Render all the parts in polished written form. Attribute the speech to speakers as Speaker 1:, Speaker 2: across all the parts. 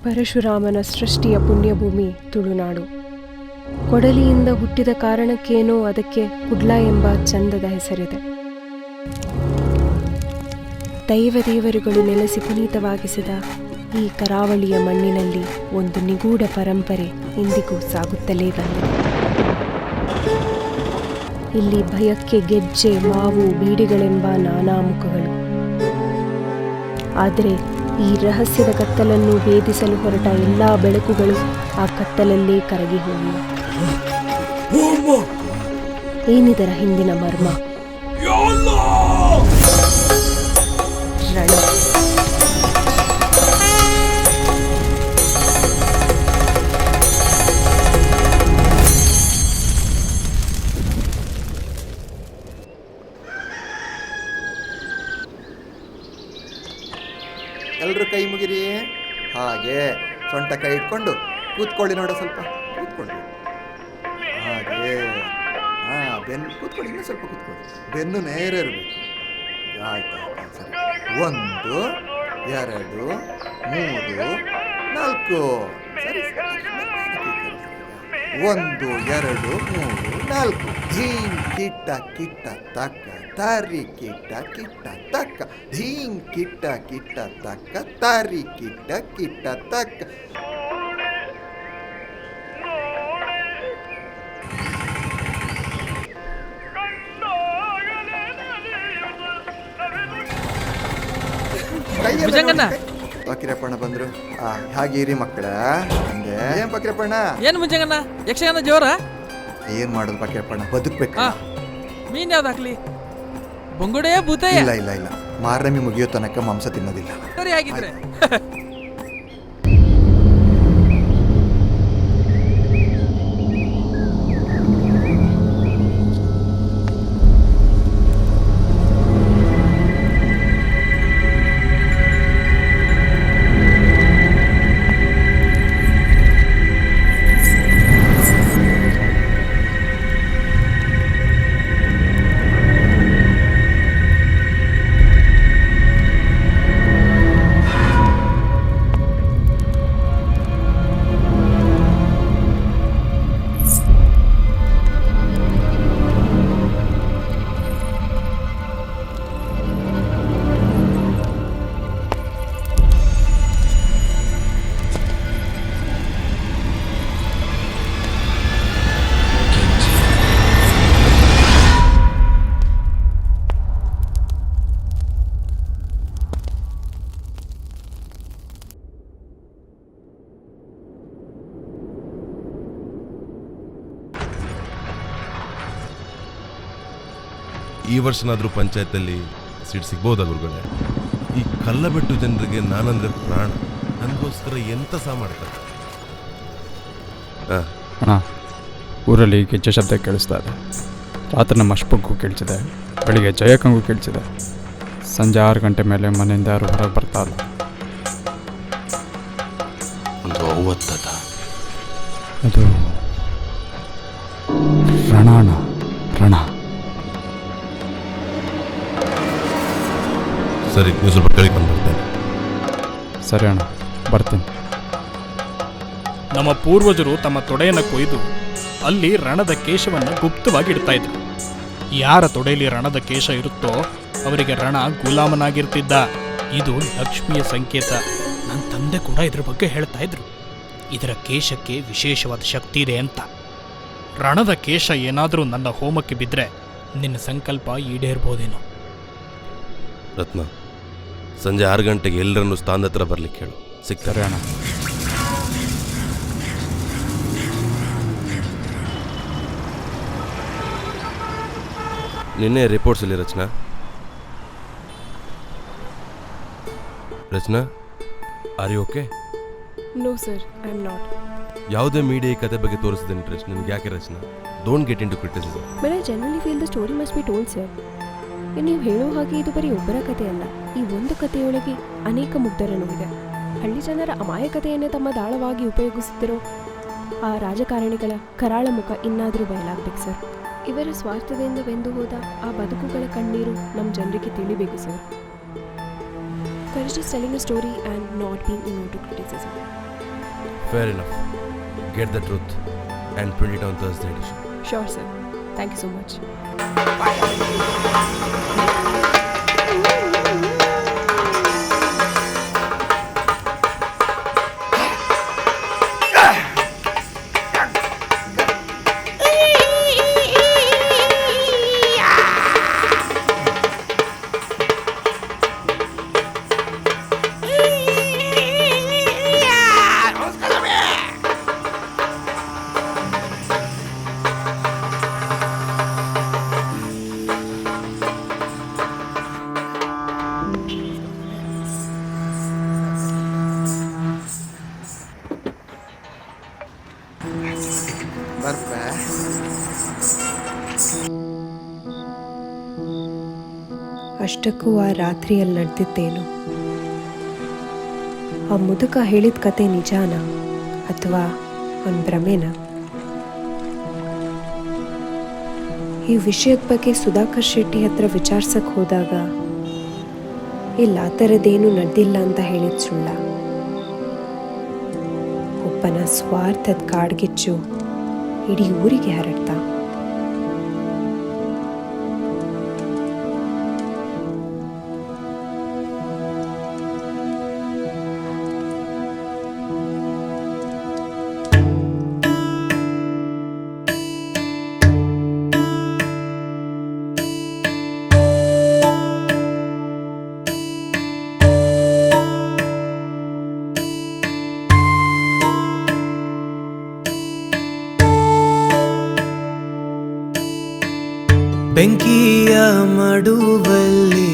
Speaker 1: ಪರಶುರಾಮನ ಸೃಷ್ಟಿಯ ಪುಣ್ಯಭೂಮಿ ತುಳುನಾಡು. ಕೊಡಲಿಯಿಂದ ಹುಟ್ಟಿದ ಕಾರಣಕ್ಕೇನೋ ಅದಕ್ಕೆ ಕುಡ್ಲ ಎಂಬ ಚಂದದ ಹೆಸರಿದೆ. ದೈವದೇವರುಗಳು ನೆಲೆಸಿ ಪುನೀತವಾಗಿಸಿದ ಈ ಕರಾವಳಿಯ ಮಣ್ಣಿನಲ್ಲಿ ಒಂದು ನಿಗೂಢ ಪರಂಪರೆ ಇಂದಿಗೂ ಸಾಗುತ್ತಲೇ ಬಂದಿದೆ. ಇಲ್ಲಿ ಭಯಕ್ಕೆ ಗೆಜ್ಜೆ, ಮಾವು, ಬೀಡಿಗಳೆಂಬ ನಾನಾ ಮುಖಗಳು. ಆದರೆ ಈ ರಹಸ್ಯದ ಕತ್ತಲನ್ನು ಭೇದಿಸಲು ಹೊರಟ ಎಲ್ಲಾ ಬೆಳಕುಗಳು ಆ ಕತ್ತಲಲ್ಲೇ ಕರಗಿ ಹೋಗಿವೆ. ಏನಿದರ ಹಿಂದಿನ ಮರ್ಮ? ರಣ.
Speaker 2: ಎಲ್ಲರೂ ಕೈ ಮುಗಿರಿ. ಹಾಗೆ ಸೊಂಟ ಕೈ ಇಟ್ಕೊಂಡು ಕೂತ್ಕೊಳ್ಳಿ. ನೋಡ, ಸ್ವಲ್ಪ ಕೂತ್ಕೊಳ್ಳಿ. ಹಾಗೆ ಬೆನ್ನು ಕೂತ್ಕೊಳ್ಳಿ. ಇನ್ನೂ ಸ್ವಲ್ಪ ಕೂತ್ಕೊಳ್ಳಿ. ಬೆನ್ನು ನೇರ ಇರಬೇಕು. ಆಯ್ತು, ಸರಿ. 1 2 3 4. ಸರಿ. 1 2 3 4. ಧೀಂ ಕಿಟ್ಟ ಕಿಟ್ಟ ತಕ್ಕ ತಾರಿ ಕಿಟ್ಟ ಕಿಟ್ಟ ತಕ್ಕ. ಧೀಂ ಕಿಟ್ಟ ಕಿಟ್ಟ ತಕ್ಕ ತಾರಿ ಕಿಟ್ಟ ಕಿಟ್ಟ ತಕ್ಕ. ಪಕ್ರಪ್ಪಣ್ಣ ಬಂದ್ರು. ಹಾಗೀರಿ ಮಕ್ಕಳ ಅಂದೆ. ಏನ್ ಪಕ್ರಪ್ಪಣ್ಣ?
Speaker 3: ಏನ್ ಮುಂಜಾಗಣ್ಣ? ಯಕ್ಷಗಾನ ಜೋರ?
Speaker 2: ಏನ್ ಮಾಡೋದು ಪಕ್ರಪ್ಪಣ್ಣ, ಬದುಕ್ಬೇಕು.
Speaker 3: ಮೀನ್ ಯಾವ್ದು ಹಾಕ್ಲಿ? ಬೊಂಗುಡೆಯ ಭೂತ?
Speaker 2: ಇಲ್ಲ ಇಲ್ಲ ಇಲ್ಲ, ಮಾರನಮಿ ಮುಗಿಯೋ ತನಕ ಮಾಂಸ ತಿನ್ನೋದಿಲ್ಲ.
Speaker 3: ಸರಿ, ಆಗಿದ್ರೆ
Speaker 4: ಈ ವರ್ಷನಾದರೂ ಪಂಚಾಯತಲ್ಲಿ ಸೀಟ್ ಸಿಗ್ಬೋದಾ ಗುರುಗಳೇ? ಈ ಕಲ್ಲಬೆಟ್ಟು ಜನರಿಗೆ ನಾನಂದ್ರೆ ಪ್ರಾಣ. ನನಗೋಸ್ಕರ ಎಂತ ಸಹ ಮಾಡ್ತಾರೆ.
Speaker 5: ಊರಲ್ಲಿ ಗೆಜ್ಜೆ ಶಬ್ದ ಕೇಳಿಸ್ತಾ ಇದೆ. ರಾತ್ರಿ ನಮ್ಮ ಅಶ್ಪಕ್ಕೂ ಕೇಳಿಸಿದೆ, ಬೆಳಿಗ್ಗೆ ಜಯಕ್ಕಂಗೂ ಕೇಳಿಸಿದೆ. ಸಂಜೆ 6 ಗಂಟೆ ಮೇಲೆ ಮನೆಯಿಂದ ಯಾರು ಹೊರಗೆ ಬರ್ತಾ ಇಲ್ಲ. ಅದು ರಣಾಣ. ರಣ.
Speaker 4: ಸರಿ, ನೀವು ಸ್ವಲ್ಪ ಕೆಳಗೆ ಬಂದು ಬರ್ತೇನೆ.
Speaker 5: ಸರಿ ಅಣ್ಣ, ಬರ್ತೀನಿ.
Speaker 6: ನಮ್ಮ ಪೂರ್ವಜರು ತಮ್ಮ ತೊಡೆಯನ್ನು ಕೊಯ್ದು ಅಲ್ಲಿ ರಣದ ಕೇಶವನ್ನು ಗುಪ್ತವಾಗಿ ಇಡ್ತಾ ಇದ್ರು. ಯಾರ ತೊಡೆಯಲ್ಲಿ ರಣದ ಕೇಶ ಇರುತ್ತೋ ಅವರಿಗೆ ರಣ ಗುಲಾಮನಾಗಿರ್ತಿದ್ದ. ಇದು ಲಕ್ಷ್ಮಿಯ ಸಂಕೇತ. ನನ್ನ ತಂದೆ ಕೂಡ ಇದ್ರ ಬಗ್ಗೆ ಹೇಳ್ತಾ ಇದ್ರು. ಇದರ ಕೇಶಕ್ಕೆ ವಿಶೇಷವಾದ ಶಕ್ತಿ ಇದೆ ಅಂತ. ರಣದ ಕೇಶ ಏನಾದರೂ ನನ್ನ ಹೋಮಕ್ಕೆ ಬಿದ್ದರೆ ನಿನ್ನ ಸಂಕಲ್ಪ ಈಡೇರ್ಬೋದೇನೋ.
Speaker 4: ರತ್ನ, ಸಂಜೆ 6 ಗಂಟೆಗೆ ಎಲ್ಲರನ್ನು ಸ್ಥಾನದ ಹತ್ರ ಬರ್ಲಿಕ್ಕೆ ಹೇಳು. ಸಿಗ್ತಾರೆ
Speaker 5: ಅಣ್ಣ.
Speaker 4: ನಿನ್ನೆ ರಿಪೋರ್ಟ್ಸ್ ಅಲ್ಲಿ Rachana are you okay?
Speaker 1: No sir, I am not.
Speaker 4: ಯಾವುದೇ ಮೀಡಿಯಾ ಈ ಕತೆ ಬಗ್ಗೆ ತೋರಿಸಿದ ಇಂಟ್ರೆಸ್ಟ್ ನಿಮ್ಗೆ ಯಾಕೆ Rachana? Don't get into criticism.
Speaker 1: But I generally feel the story must be told sir. ನೀವು ಹೇಳೋ ಹಾಗೆ ಇದು ಬರೀ ಒಬ್ಬರ ಕಥೆಯಲ್ಲ. ಈ ಒಂದು ಕಥೆಯೊಳಗೆ ಅನೇಕ ಮುಗ್ಧರನ್ನು ಇದೆ. ಹಳ್ಳಿ ಜನರ ಅಮಾಯಕತೆಯನ್ನೇ ತಮ್ಮ ದಾಳವಾಗಿ ಉಪಯೋಗಿಸುತ್ತಿರೋ ಆ ರಾಜಕಾರಣಿಗಳ ಕರಾಳ ಮುಖ ಇನ್ನಾದರೂ ಬಯಲಾಗಬೇಕು ಸರ್. ಇವರ ಸ್ವಾರ್ಥದಿಂದ ಬೆಂದು ಹೋದ ಆ ಬದುಕುಗಳ ಕಣ್ಣೀರು ನಮ್ಮ ಜನರಿಗೆ ತಿಳಿಬೇಕು sir. Courage is telling a story and not being immune to criticism.
Speaker 4: Fair enough. Get the truth and print it on Thursday edition.
Speaker 1: Sure sir, thank you so much.
Speaker 2: ಬರ್ಪೆ
Speaker 1: ಅಷ್ಟಕ್ಕೂ ಆ ರಾತ್ರಿಯಲ್ಲಿ ನಡೆದಿದ್ದೇನು? ಆ ಮುದುಕ ಹೇಳಿದ ಕತೆ ನಿಜಾನ ಅಥವಾ ಒಂದು ಭ್ರಮೆನ? ಈ ವಿಷಯದ ಬಗ್ಗೆ ಸುಧಾಕರ್ ಶೆಟ್ಟಿ ಹತ್ರ ವಿಚಾರಿಸಕ್ಕೆ ಹೋದಾಗ ಇಲ್ಲ ಆ ಥರದ್ದೇನು ನಡೆದಿಲ್ಲ ಅಂತ ಹೇಳಿದ ಸುಳ್ಳ? ಒಬ್ಬನ ಸ್ವಾರ್ಥದ ಕಾಡ್ಗಿಚ್ಚು ಇಡೀ ಊರಿಗೆ ಹರಡ್ತಾ.
Speaker 7: ಬೆಂಕಿಯ ಮಡುವಲ್ಲಿ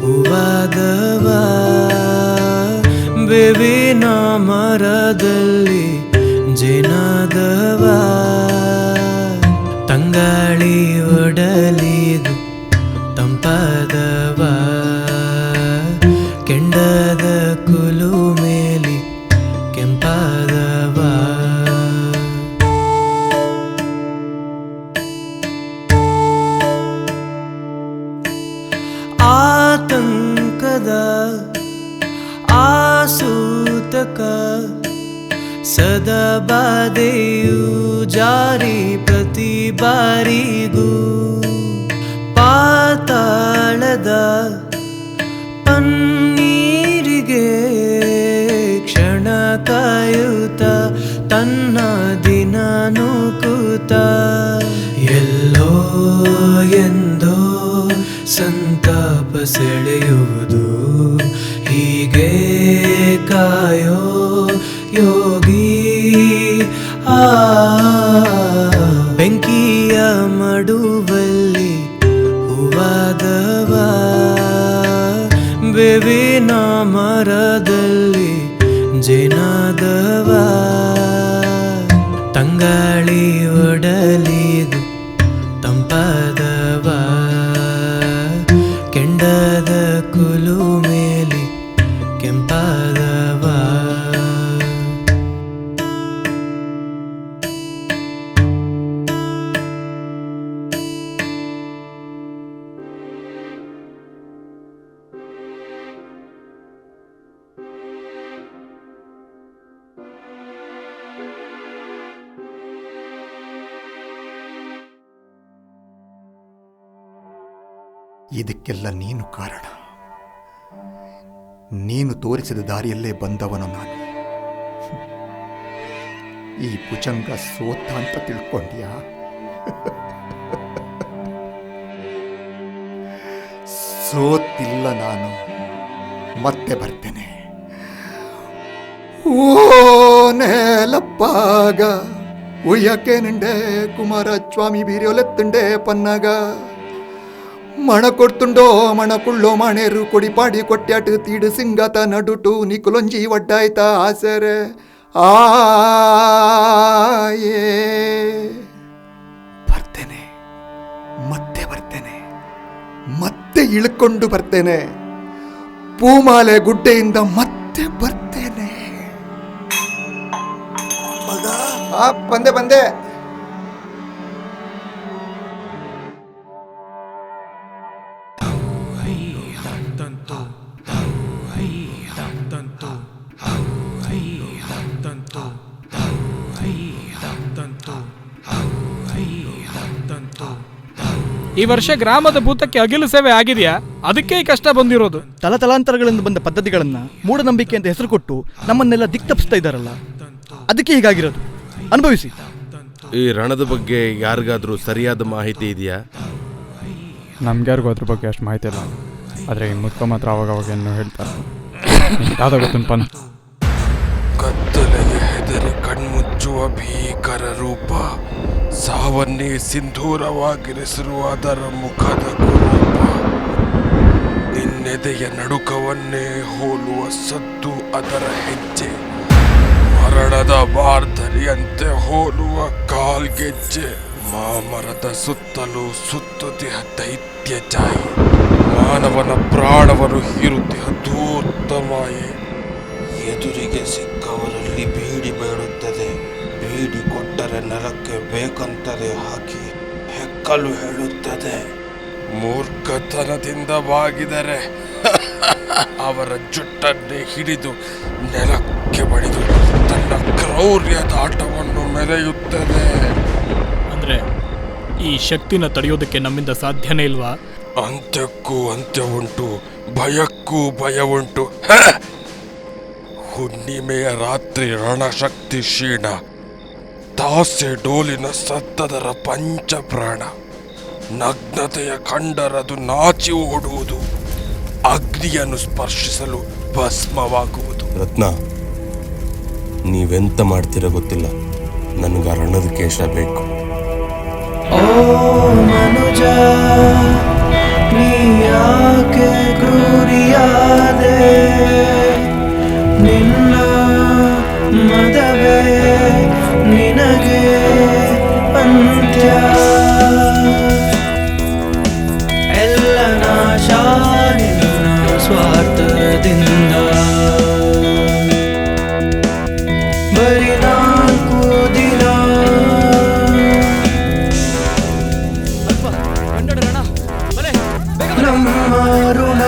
Speaker 7: ಹೂವಾದವ, ಬೇವಿನ ಮರದಲ್ಲಿ ಜೇನಾದವ, ತಂಗಾಳಿ ಒಡಲಿದು ತಂಪಾದವ, ಕೆಂಡದ ಕುಲು ಮೇಲಿ ಕೆಂಪಾದವ. ಆತಂಕದ ಆಸೂತಕ ಸದಾ ಬಾಧೆಯು ಜಾರಿ ಪ್ರತಿ ಬಾರಿಗೂ, ಪಾತಾಳದ ಪನ್ನೀರಿಗೆ ಕ್ಷಣ ಕಾಯುತ್ತ ತನ್ನ ದಿನ ನೂಕುತ್ತ, ಎಲ್ಲೋ ಎಂದೋ ಸಂತಾಪ ಸೆಳೆಯುವುದು, ಹೀಗೆ ಕಾಯೋ ಯೋಗಿ. ಬೆಂಕಿಯ ಮಡುವಲ್ಲಿ ಹೂವಾದವ, ಬೇವಿನ ಮರದಲ್ಲಿ ಜೇನಾದವ, ತಂಗಾಳಿ ಒಡಲಿದು ತಂಪಾದವ, ಕೆಂಡದ ಕುಲು ಮೇಲಿ ಕೆಂಪಾದವ.
Speaker 2: ಇದಕ್ಕೆಲ್ಲ ನೀನು ಕಾರಣ. ನೀನು ತೋರಿಸಿದ ದಾರಿಯಲ್ಲೇ ಬಂದವನು ನಾನು. ಈ ಭುಜಂಗ ಸೋತ ಅಂತ ತಿಳ್ಕೊಂಡ್ಯಾ? ಸೋತಿಲ್ಲ ನಾನು, ಮತ್ತೆ ಬರ್ತೇನೆ. ಓ ನೇಲಪ್ಪಾಗ ಉಯ್ಯಕ್ಕೆ ನಿಂಡೆ ಕುಮಾರಸ್ವಾಮಿ ಬೀರಿಯೊಲೆತ್ತುಂಡೆ ಪನ್ನಗ, ಮಣ ಕೊಡ್ತುಂಡೋ ಮಣ ಕುಳ್ಳೋ ಮಣೇರು ಕೊಡಿ ಪಾಡಿ ಕೊಟ್ಟ್ಯಾಟು ತೀಡು ಸಿಂಗತ ನಡುಟು ನಿಕುಲೊಂಜಿ ಒಡ್ಡಾಯ್ತ ಆಸರೆ ಆಯೇ. ಬರ್ತೇನೆ, ಮತ್ತೆ ಬರ್ತೇನೆ, ಮತ್ತೆ ಇಳ್ಕೊಂಡು ಬರ್ತೇನೆ, ಪೂಮಾಲೆ ಗುಡ್ಡೆಯಿಂದ ಮತ್ತೆ ಬರ್ತೇನೆ. ಬಂದೆ ಬಂದೆ.
Speaker 7: ತಂತು
Speaker 6: ಈ ವರ್ಷ ಗ್ರಾಮದ ಭೂತಕ್ಕೆ ಅಗಿಲು ಸೇವೆ ಆಗಿದೆಯಾ? ಅದಕ್ಕೆ ಈ ಕಷ್ಟ ಬಂದಿರೋದು.
Speaker 8: ತಲತಲಾಂತರಗಳಿಂದ ಬಂದ ಪದ್ಧತಿಗಳನ್ನ ಮೂಢನಂಬಿಕೆ ಅಂತ ಹೆಸರು ಕೊಟ್ಟು ನಮ್ಮನ್ನೆಲ್ಲ ದಿಕ್ತಪ್ಪಿಸ್ತಾ ಇದ್ದಾರಲ್ಲ, ಅದಕ್ಕೆ ಹೀಗಾಗಿರೋದು. ಅನುಭವಿಸಿ.
Speaker 4: ಈ ರಣದ ಬಗ್ಗೆ ಯಾರಿಗಾದ್ರೂ ಸರಿಯಾದ ಮಾಹಿತಿ ಇದೆಯಾ?
Speaker 5: ನಮ್ಗ್ಯಾರಿಗೂ ಅದ್ರ ಬಗ್ಗೆ ಅಷ್ಟು ಮಾಹಿತಿ ಇಲ್ಲ. ಆದರೆ ಈ ಮುದ್ಕ ಮಾತ್ರ ಅವಾಗವಾಗ ಏನೋ ಹೇಳ್ತಾರೆ. ಯಾವ್ದು ಗೊತ್ತುಂಟು ಪನ್?
Speaker 9: ಕತ್ತಲೆಗೆ ಹೆದರಿ ಕಣ್ಮುಚ್ಚುವ ಭೀಕರ ರೂಪ, ಸಾವನ್ನೇ ಸಿಂಧೂರವಾಗಿರಿಸಿರುವ ಅದರ ಮುಖದ ಕುರೂಪ, ನಿನ್ನೆದೆಯ ನಡುಕವನ್ನೇ ಹೋಲುವ ಸದ್ದು ಅದರ ಹೆಜ್ಜೆ, ಮರಣದ ಮಾರ್ಧರಿಯಂತೆ ಹೋಲುವ ಕಾಲ್ಗೆಜ್ಜೆ, ಮಾಮರದ ಸುತ್ತಲೂ ಸುತ್ತುತ್ತಿಹ ದೈತ್ಯ ಛಾಯೆ, ಮಾನವನ ಪ್ರಾಣವನ್ನು ಹೀರುತ್ತಿಹ ಧೂರ್ತ ಮಾಯೆ, ಎದುರಿಗೆ ಸಿಕ್ಕವರಲ್ಲಿ ಬೀಡಿ ಬೇಡುತ್ತದೆ, ಬೀಡಿ ಕೊಟ್ಟರೆ ನೆಲಕ್ಕೆ ಬೇಕಂತದೆ ಹಾಕಿ ಹೆಕ್ಕಲು ಹೇಳುತ್ತದೆ, ಮೂರ್ಖತನದಿಂದ ಬಾಗಿದರೆ ಅವರ ಜುಟ್ಟನ್ನೇ ಹಿಡಿದು ನೆಲಕ್ಕೆ ಬಡಿದು ತನ್ನ ಕ್ರೌರ್ಯದ ಆಟವನ್ನು ಮೆರೆಯುತ್ತದೆ.
Speaker 6: ಅಂದ್ರೆ ಈ ಶಕ್ತಿನ ತಡೆಯೋದಕ್ಕೆ ನಮ್ಮಿಂದ ಸಾಧ್ಯನೇ ಇಲ್ವಾ?
Speaker 9: ಅಂತ್ಯಕ್ಕೂ ಅಂತ್ಯ ಉಂಟು, ಭಯಕ್ಕೂ ಭಯ ಉಂಟು. ಹುಣ್ಣಿಮೆಯ ರಾತ್ರಿ ರಣಶಕ್ತಿ ಕ್ಷೀಣ, ತಾಸೆ ಡೋಲಿನ ಸತ್ತದರ ಪಂಚಪ್ರಾಣ, ನಗ್ನತೆಯ ಕಂಡರದು ನಾಚಿ ಓಡುವುದು, ಅಗ್ನಿಯನ್ನು ಸ್ಪರ್ಶಿಸಲು ಭಸ್ಮವಾಗುವುದು.
Speaker 10: ರತ್ನ, ನೀವೆಂತ ಮಾಡ್ತೀರ ಗೊತ್ತಿಲ್ಲ, ನನಗೆ ರಣದ ಕೇಶ ಬೇಕು.
Speaker 7: ಓ ಮನುಜ, ನೀ ಯಾಕೆ ಕ್ರೂರಿಯಾದೆ? ನಿನ್ನ ಮದವೇ ನಿನಗೆ ಅಂತ್ಯ, ಎಲ್ಲ ನಾಶ ನಿನ್ನ ಸ್ವಾರ್ಥದಿಂದ. ಬರೀ 4 ದಿನ ನಮ್ಮ ಋಣ.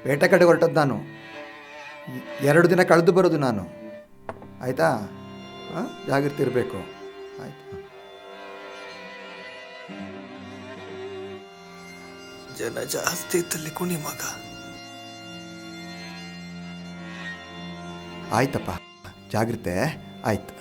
Speaker 2: ಪೇಟೆ ಕಡೆ ಹೊರಟದ್ದು ನಾನು. 2 ದಿನ ಕಳೆದು ಬರೋದು ನಾನು. ಆಯಿತಾ? ಜಾಗೃತಿ ಇರಬೇಕು. ಆಯಿತು.
Speaker 7: ಜನ ಜಾಸ್ತಿ ಇದ್ದಲ್ಲಿ ಕುಣಿ ಮಗ.
Speaker 2: ಆಯ್ತಪ್ಪ, ಜಾಗ್ರತೆ ಆಯ್ತು.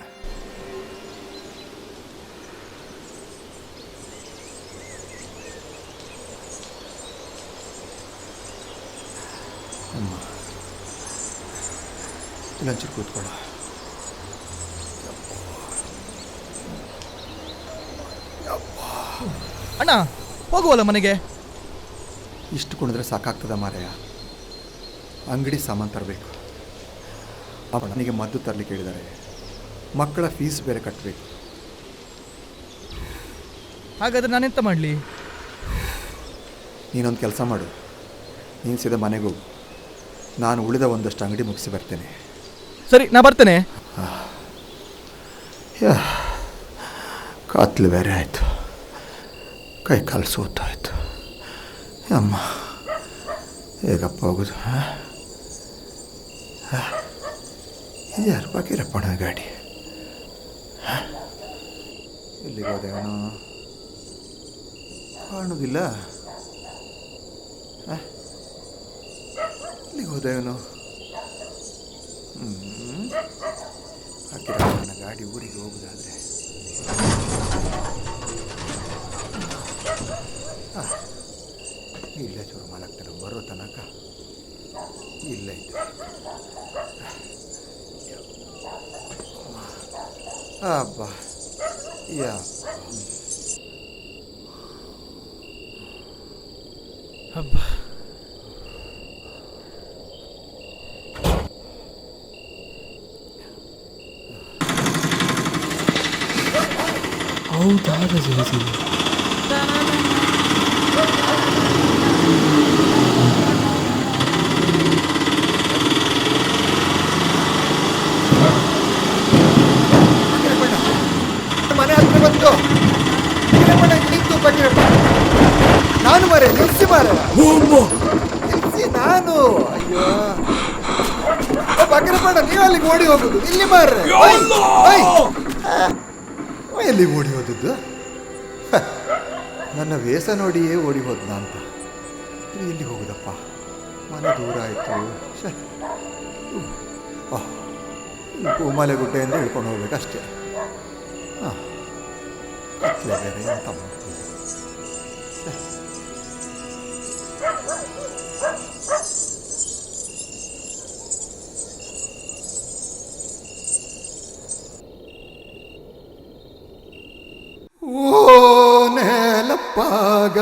Speaker 2: ಇನ್ನೊಂಚೂರು ಕೂತ್ಕೊಳ್ಳೋ.
Speaker 8: ಅಣ್ಣ ಹೋಗುವಲ್ಲ ಮನೆಗೆ.
Speaker 2: ಇಷ್ಟು ಕುಣಿದ್ರೆ ಸಾಕಾಗ್ತದ ಮಾರಾಯ. ಅಂಗಡಿ ಸಾಮಾನು ತರಬೇಕು, ನನಗೆ ಮದ್ದು ತರಲಿಕ್ಕೆ ಹೇಳಿದ್ದಾರೆ, ಮಕ್ಕಳ ಫೀಸ್ ಬೇರೆ ಕಟ್ಟಬೇಕು.
Speaker 8: ಹಾಗಾದ್ರೆ ನಾನೆಂತ ಮಾಡಲಿ?
Speaker 2: ನೀನೊಂದು ಕೆಲಸ ಮಾಡು, ನೀನು ಸೀದಾ ಮನೆಗೆ ಹೋಗು, ನಾನು ಉಳಿದ ಒಂದಷ್ಟು ಅಂಗಡಿ ಮುಗಿಸಿ ಬರ್ತೇನೆ.
Speaker 8: ಸರಿ, ನಾ ಬರ್ತೇನೆ.
Speaker 2: ಕಾತ್ಲು ಬೇರೆ ಆಯಿತು, ಕೈ ಕಾಲು ಸೋತಾಯಿತು. ಅಮ್ಮ ಹೇಗಪ್ಪ ಹೋಗೋದು? ಯಾರು ಬಾಕಿರಪ್ಪಣ ಗಾಡಿ ಎಲ್ಲಿಗೆ ಹೋದೆವನು? ಕಾಣುವುದಿಲ್ಲ. ಎಲ್ಲಿಗೆ ಹೋದೆವನು? ಹಾಕಿರಪ್ಪನ ಗಾಡಿ ಊರಿಗೆ ಹೋಗುದಾದ್ರೆ ಇಲ್ಲೇ ಚೂರು ಮಲಗ್ತಾನೆ, ಬರೋ ತನಕ ಇಲ್ಲೇ ಇದ್ದೆ. ಅಬ್ಬಾ ಯಾ
Speaker 3: ಹಬ್ಬ.
Speaker 7: ಹೌದಾ ರಜನಿ?
Speaker 2: ಮನೆ ಹತ್ರ ಬಂತು ನಿಂತು ಬಗ್ಗಿರಪ್ಪ. ನಾನು ಮಾರೆ ನಿಲ್ಸಿ ಮಾರ ನಿಲ್ಸಿ ನಾನು. ಅಯ್ಯೋ ಬಗ್ಗಿರಪ್ಪಣ್ಣ, ನೀವು ಅಲ್ಲಿಗೆ ಓಡಿ ಹೋಗುದು, ಇಲ್ಲಿ ಮಾರ್ರೆ. ಎಲ್ಲಿಗೆ ಓಡಿ ಹೋದದ್ದು? ನನ್ನ ವೇಷ ನೋಡಿಯೇ ಓಡಿ ಹೋದ್ನ ಅಂತ. ಇದು ಎಲ್ಲಿ ಹೋಗುದಪ್ಪ? ಮನೆ ದೂರ ಆಯಿತು. ಪೂಮಾಲೆ ಗುಡ್ಡೆಯಿಂದ ಇಳ್ಕೊಂಡು ಹೋಗ್ಬೇಕಷ್ಟೇ. ಹಾಂ, ಕತ್ಲೆ ಬೇರೆ ಅಂತ ಮಾಡ್ತೀವಿ. ಓ నేలప్పాగ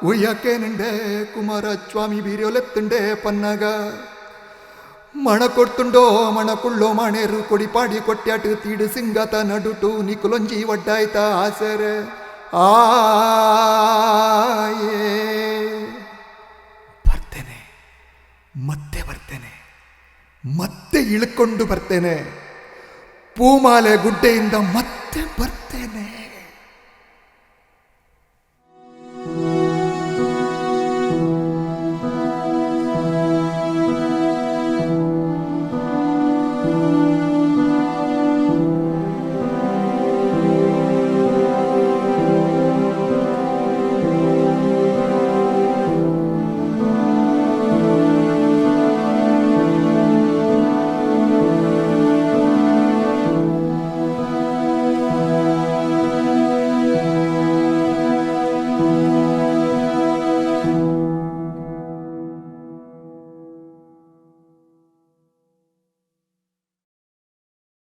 Speaker 2: ఉయ్యకేనండే కుమారస్వామి బీర్యోలెత్తుండే పన్నగా మణ కొడుతుండో మణకుళ్ళో మాణేరు కొడిపాడి కొట్టాటు తీడు సింగత నడుటు నికులొంజి వడ్డాಯ್ತ ಆಸರೆ ಆಯೇ. ಬರ್ತೇನೆ, ಮತ್ತೆ ಬರ್ತೇನೆ, ಮತ್ತೆ ಇಳ್ಕೊಂಡು ಬರ್ತೇನೆ. ಪೂಮಾಲೆ ಗುಡ್ಡೆಯಿಂದ ಮತ್ತೆ ಬರ್ತೇನೆ.